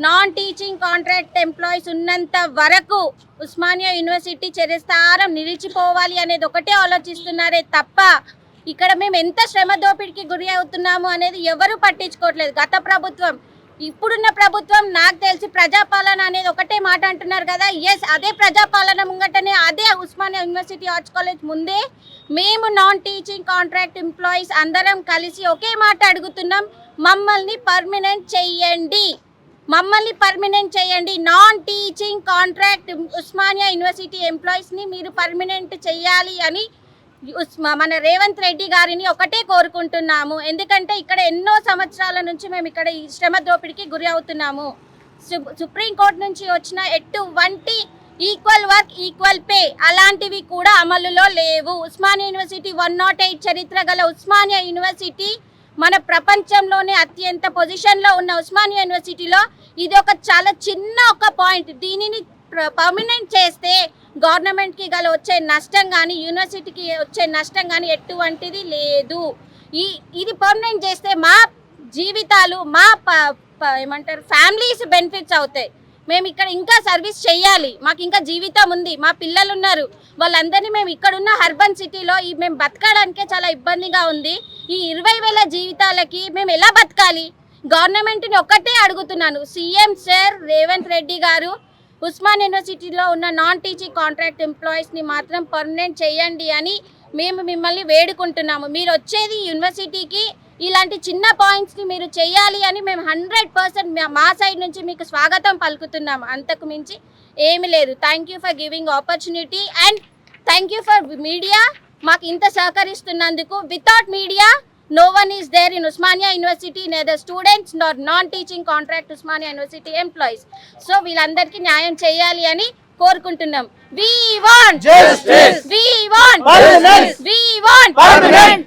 Non teaching contract employees ఉన్నంత వరకు Osmania university చరిత్రం నిలిచిపోవాలి అనేది ఒకటే ఆలోచిస్తున్నారే తప్ప ఇక్కడ మేము ఎంత శ్రమ దోపిడికి గురి అవుతున్నాము అనేది ఎవరు పట్టించుకోవట్లేదు. గత ప్రభుత్వం, ఇప్పుడున్న ప్రభుత్వం నాకు తెలిసి ప్రజాపాలన అనేది ఒకటే మాట అంటున్నారు కదా. ఎస్, అదే ప్రజాపాలన ముంగటనే అదే ఉస్మానియా యూనివర్సిటీ ఆర్ట్స్ కాలేజ్ ముందే మేము నాన్ టీచింగ్ కాంట్రాక్ట్ ఎంప్లాయీస్ అందరం కలిసి ఒకే మాట అడుగుతున్నాం, మమ్మల్ని పర్మనెంట్ చెయ్యండి, మమ్మల్ని పర్మనెంట్ చేయండి. Non teaching contract Osmania university ఎంప్లాయీస్ని మీరు పర్మనెంట్ చేయాలి అని మన రేవంత్ రెడ్డి గారిని ఒకటే కోరుకుంటున్నాము. ఎందుకంటే ఇక్కడ ఎన్నో సంవత్సరాల నుంచి మేము ఇక్కడ ఈ శ్రమ దోపిడికి గురి అవుతున్నాము. సుప్రీంకోర్టు నుంచి వచ్చిన ఎటువంటి ఈక్వల్ వర్క్ ఈక్వల్ పే అలాంటివి కూడా అమలులో లేవు. ఉస్మానియా యూనివర్సిటీ 108 చరిత్ర గల ఉస్మానియా యూనివర్సిటీ మన ప్రపంచంలోనే అత్యంత పొజిషన్లో ఉన్న ఉస్మానియా యూనివర్సిటీలో ఇది ఒక చాలా చిన్న ఒక పాయింట్. దీనిని పర్మనెంట్ చేస్తే గవర్నమెంట్కి గల వచ్చే నష్టం కానీ యూనివర్సిటీకి వచ్చే నష్టం కానీ ఎటువంటిది లేదు. ఇది పర్మనెంట్ చేస్తే మా జీవితాలు, మా ఏమంటారు ఫ్యామిలీస్ బెనిఫిట్స్ అవుతాయి. మేము ఇక్కడ ఇంకా సర్వీస్ చేయాలి, మాకు ఇంకా జీవితం ఉంది, మా పిల్లలు ఉన్నారు, వాళ్ళందరినీ మేము ఇక్కడున్న అర్బన్ సిటీలో మేము బతకడానికే చాలా ఇబ్బందిగా ఉంది. ఈ 20,000 జీవితాలకి మేము ఎలా బతకాలి? గవర్నమెంట్ని ఒక్కటే అడుగుతున్నాను, సీఎం సార్ రేవంత్ రెడ్డి గారు ఉస్మాన్ యూనివర్సిటీలో ఉన్న నాన్ టీచింగ్ కాంట్రాక్ట్ ఎంప్లాయీస్ని మాత్రం పర్మనెంట్ చేయండి అని మేము మిమ్మల్ని వేడుకుంటున్నాము. మీరు వచ్చేది యూనివర్సిటీకి ఇలాంటి చిన్న పాయింట్స్ని మీరు చేయాలి అని మేము 100% మా సైడ్ నుంచి మీకు స్వాగతం పలుకుతున్నాము. అంతకు మించి ఏమి లేదు. Thank you for giving opportunity and thank you for media మాకు ఇంత సహకరిస్తున్నందుకు. Without media no one is there in Usmania University, neither students nor non-teaching contract Usmania University employees. So వీళ్ళందరికీ న్యాయం చేయాలి అని కోరుకుంటున్నాం. We want justice. We want justice. We want permanent